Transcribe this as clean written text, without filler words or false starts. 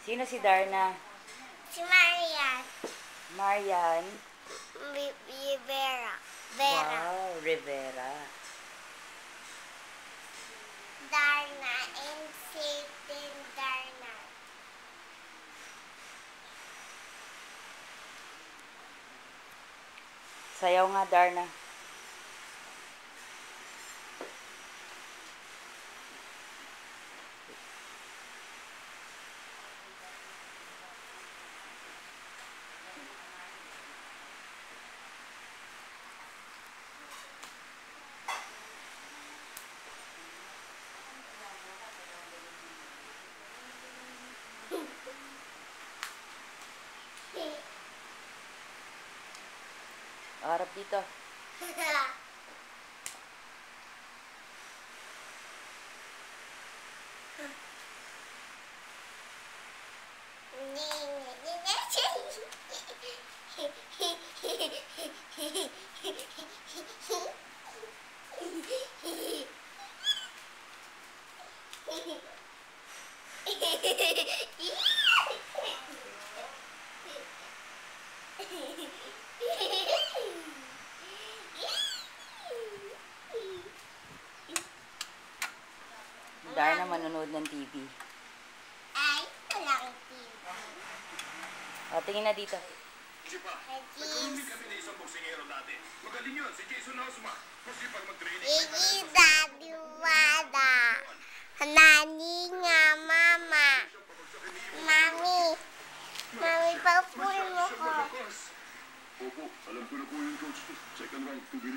Sino si Darna? Si Marian. Marian? Rivera. Wow, Rivera. Darna and Satan Darna. Sayaw nga, Darna. Harap dito. Darna manonood ng TV. Ay, walang TV. O, tingin na dito. Nagkaroon kami na isang boksingero dati. Magaling yun, si Jason Hausma. Masipag mag-training. Iki Daddy Wada. Nani nga, Mama. Mami. Mami, papuin mo ko. Opo, alam ko na po yung coach. Second round, 2 minutes.